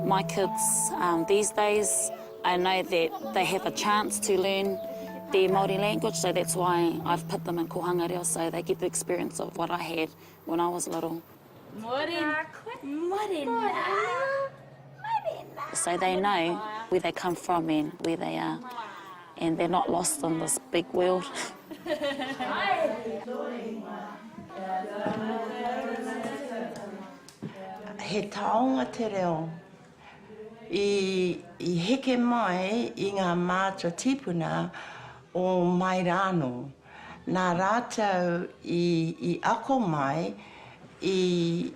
My kids these days, I know that they have a chance to learn their Māori language, so that's why I've put them in kohanga reo, so they get the experience of what I had when I was little. So they know where they come from and where they are, and they're not lost in this big world. He taonga te reo. I heke mai I ngā mātua tipuna o Mairano. Nā rātou I ako mai I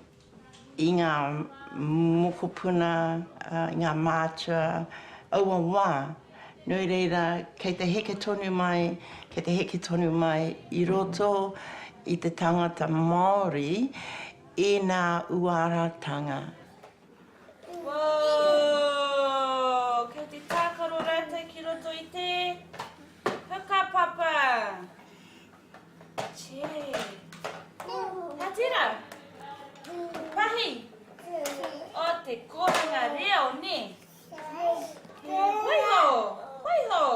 ngā mokopuna, ngā mātua aua wā. Nui reira, kei te heke tonu mai I roto I te tangata Māori I ngā uaratanga. Whoa! Kei te tākaro rātou ki roto I te whakapapa. Che. Hatira. Pahi. O te kohanga reo, ne? Waiho! Waiho!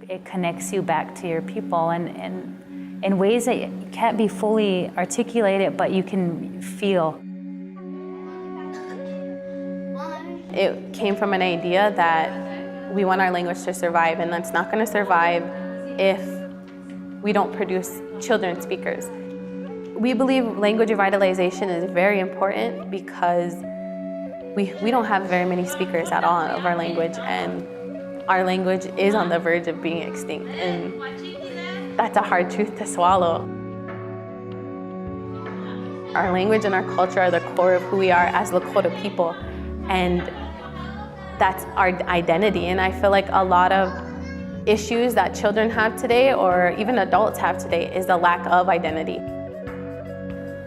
It connects you back to your people and in ways that can't be fully articulated, but you can feel. It came from an idea that we want our language to survive, and that's not going to survive if we don't produce children speakers. We believe language revitalization is very important because we don't have very many speakers at all of our language, and our language is on the verge of being extinct, and that's a hard truth to swallow. Our language and our culture are the core of who we are as Lakota people, and that's our identity. And I feel like a lot of issues that children have today, or even adults have today, is the lack of identity.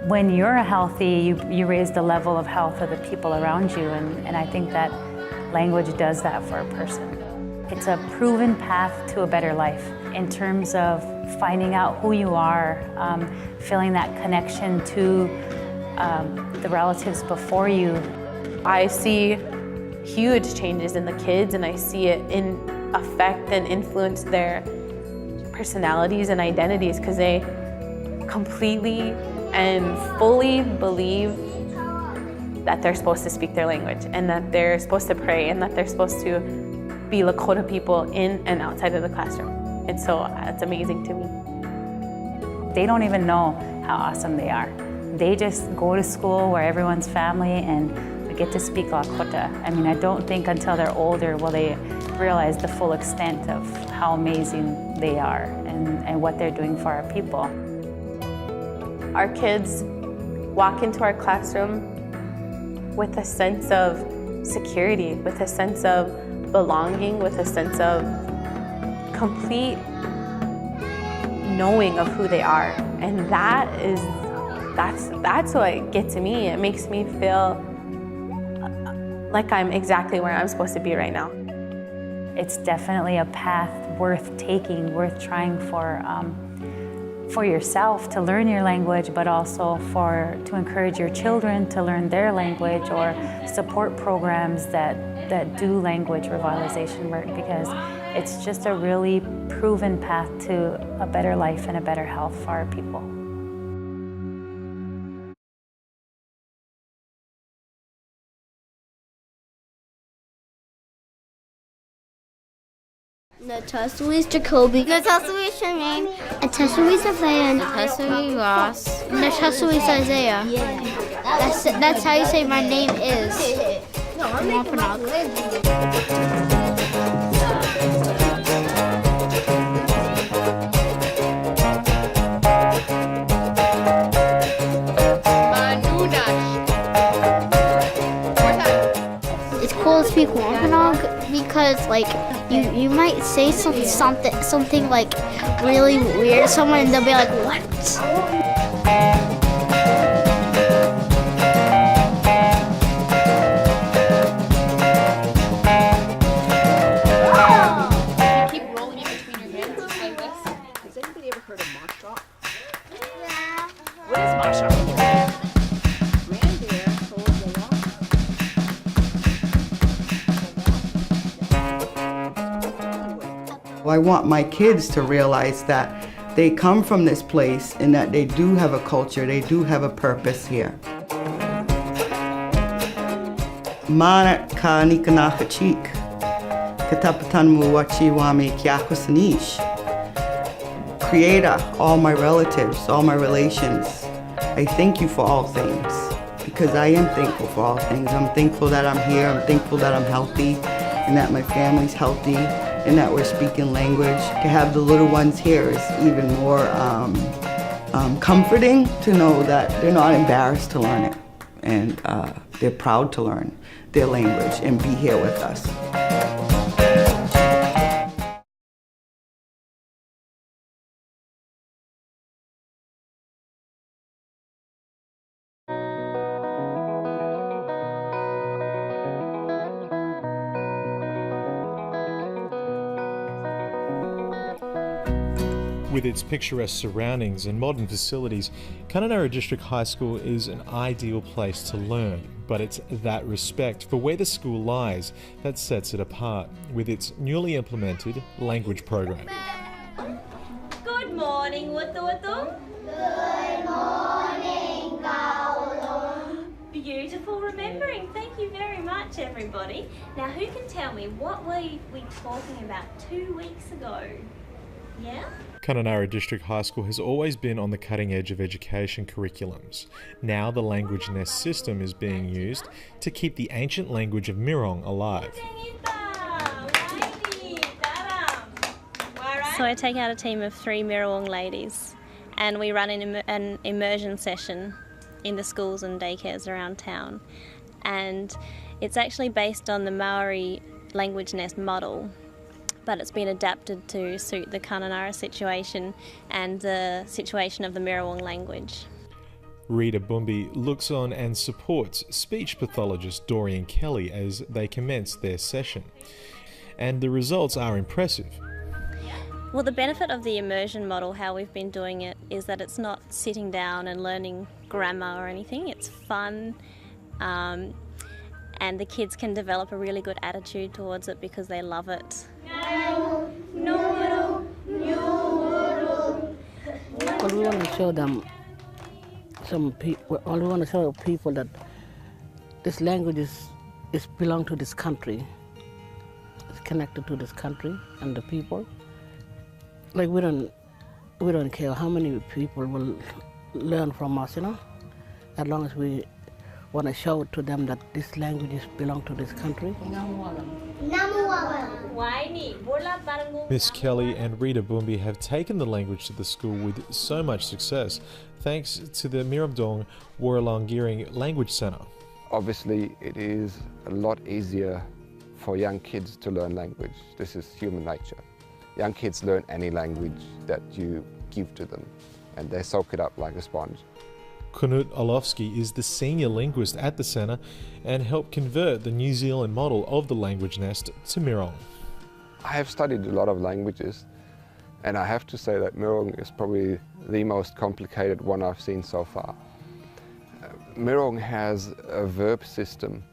When you're healthy, you raise the level of health of the people around you, and I think that language does that for a person. It's a proven path to a better life in terms of finding out who you are, feeling that connection to the relatives before you. I see huge changes in the kids, and I see it affect and influence their personalities and identities because they completely and fully believe that they're supposed to speak their language and that they're supposed to pray and that they're supposed to be Lakota people in and outside of the classroom. And so it's amazing to me. They don't even know how awesome they are. They just go to school where everyone's family and we get to speak Lakota. I mean, I don't think until they're older will they realize the full extent of how amazing they are and what they're doing for our people. Our kids walk into our classroom with a sense of security, with a sense of belonging, with a sense of complete knowing of who they are. And that's what gets to me. It makes me feel like I'm exactly where I'm supposed to be right now. It's definitely a path worth taking, worth trying for yourself to learn your language, but also to encourage your children to learn their language or support programs that do language revitalization work, because it's just a really proven path to a better life and a better health for our people. Natasha Louise Jacoby. Natasha Louise Charmaine. Natasha Louise Van. Natasha Louise Ross. Natasha Louise Isaiah. Yeah. That's how you say my name is. I'm Wampanoag. It's cool to speak Wampanoag because, like, you might say something like really weird to someone and they'll be like, what? I want my kids to realize that they come from this place and that they do have a culture, they do have a purpose here. Mana ka nikanaha cheek, katapatan mu wachi wami kyakusanish. Creator, all my relatives, all my relations, I thank you for all things, because I am thankful for all things. I'm thankful that I'm here, I'm thankful that I'm healthy, and that my family's healthy, and that we're speaking language. To have the little ones here is even more comforting to know that they're not embarrassed to learn it, and they're proud to learn their language and be here with us. With its picturesque surroundings and modern facilities, Kununurra District High School is an ideal place to learn, but it's that respect for where the school lies that sets it apart with its newly implemented language program. Good morning, Wutu. Good morning, Kaulung. Beautiful remembering. Thank you very much, everybody. Now, who can tell me what were we talking about 2 weeks ago? Yeah? Kununurra District High School has always been on the cutting edge of education curriculums. Now the Language Nest system is being used to keep the ancient language of Mirong alive. So I take out a team of 3 Mirrawong ladies and we run an immersion session in the schools and daycares around town. And it's actually based on the Maori Language Nest model, but it's been adapted to suit the Kununurra situation and the situation of the Mirrawong language. Rita Bumbi looks on and supports speech pathologist Dorian Kelly as they commence their session. And the results are impressive. Well, the benefit of the immersion model, how we've been doing it, is that it's not sitting down and learning grammar or anything. It's fun, and the kids can develop a really good attitude towards it because they love it. Well, we want to show them we want to show people that this language is belong to this country. It's connected to this country and the people. Like we don't care how many people will learn from us, as long as we want to show to them that this languages belong to this country. Miss Kelly and Rita Bumbi have taken the language to the school with so much success thanks to the Mirabdong Waralongiring Language Centre. Obviously, it is a lot easier for young kids to learn language. This is human nature. Young kids learn any language that you give to them, and they soak it up like a sponge. Knut Olofsky is the senior linguist at the centre and helped convert the New Zealand model of the Language Nest to Mirong. I have studied a lot of languages, and I have to say that Mirong is probably the most complicated one I've seen so far. Mirong has a verb system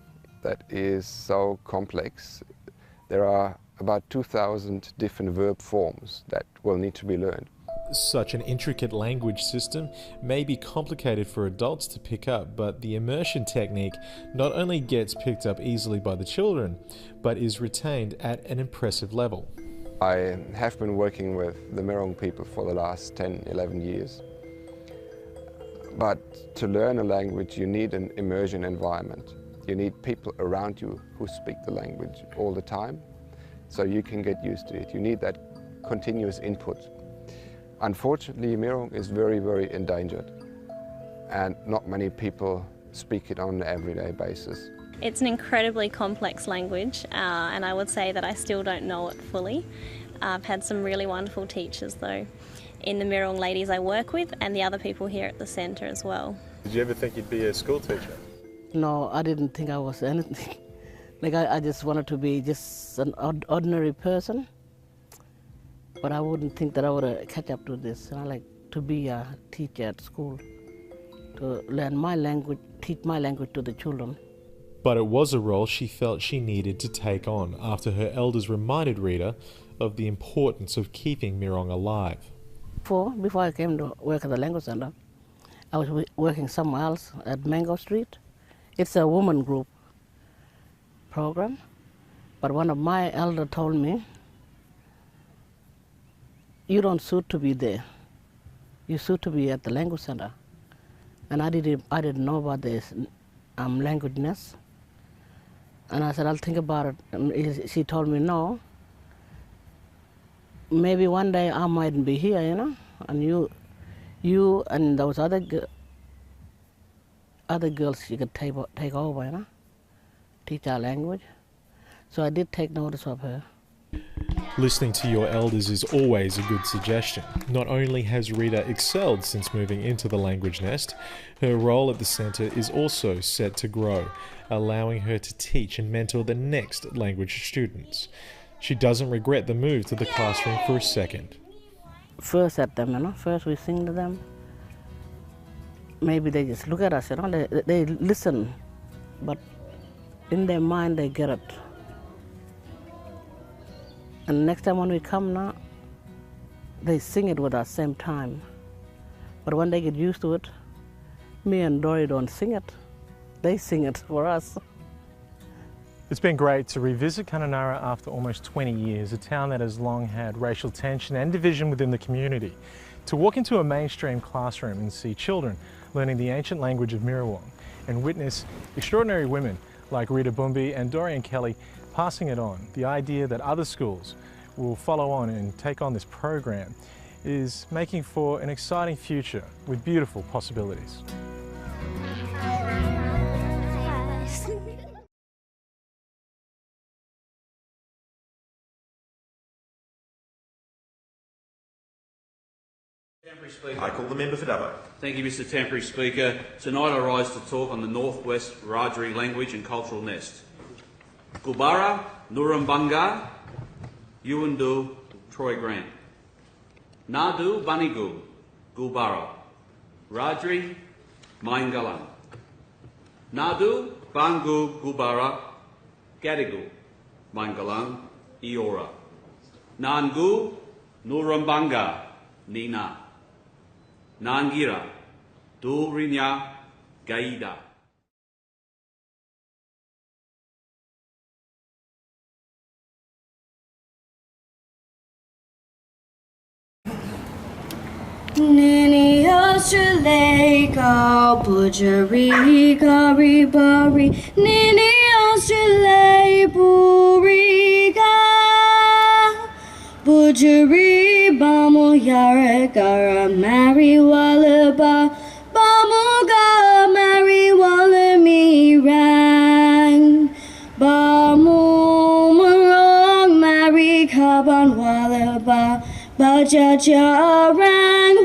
that is so complex. There are about 2,000 different verb forms that will need to be learned. Such an intricate language system may be complicated for adults to pick up, but the immersion technique not only gets picked up easily by the children, but is retained at an impressive level. I have been working with the Mirong people for the last 10, 11 years. But to learn a language, you need an immersion environment. You need people around you who speak the language all the time, so you can get used to it. You need that continuous input. Unfortunately, Mirong is very, very endangered, and not many people speak it on an everyday basis. It's an incredibly complex language, and I would say that I still don't know it fully. I've had some really wonderful teachers, though, in the Mirong ladies I work with and the other people here at the centre as well. Did you ever think you'd be a school teacher? No, I didn't think I was anything. I just wanted to be just an ordinary person. But I wouldn't think that I would catch up to this. I like to be a teacher at school, to learn my language, teach my language to the children. But it was a role she felt she needed to take on after her elders reminded Rita of the importance of keeping Mirong alive. Before I came to work at the language center, I was working somewhere else at Mango Street. It's a woman group program, but one of my elders told me, you don't suit to be there. You suit to be at the language center. And I didn't know about this language nest. And I said, I'll think about it. And she told me, no, maybe one day I mightn't be here, you know, and you and those other girls you could take over, you know, teach our language. So I did take notice of her. Listening to your elders is always a good suggestion. Not only has Rita excelled since moving into the language nest, her role at the centre is also set to grow, allowing her to teach and mentor the next language students. She doesn't regret the move to the classroom for a second. First at them, you know, first we sing to them. Maybe they just look at us, you know, they listen, but in their mind they get it. And next time when we come now, they sing it with us same time. But when they get used to it, me and Dory don't sing it. They sing it for us. It's been great to revisit Kununurra after almost 20 years, a town that has long had racial tension and division within the community. To walk into a mainstream classroom and see children learning the ancient language of Mirrawong and witness extraordinary women like Rita Bumbi and Dorian Kelly passing it on, the idea that other schools will follow on and take on this program is making for an exciting future with beautiful possibilities. I call the member for Dubbo. Thank you, Mr. Temporary Speaker. Tonight I rise to talk on the Northwest Wiradjuri Language and Cultural Nest. Gulbara, Nurumbunga, Yuandu, Troy Grant. Nadu, Banigu, Gulbara. Wiradjuri, Maingalang. Nadu, Bangu, Gulbara, Gadigal, Maingalang, Eora. Nangu, Nurumbunga, Nina. Nangira, Durinya, Gaida. Nini Australasia, Bujari, Gari, Bari, Nini Australasia, Buriga, Bujari, Bamu, Yara, Gara, Mary, Wallaba, Bamuga, Mary, Wallami, Rang, Bamu, Marong, Mary, Kaban, Wallaba, Bajaja, Rang,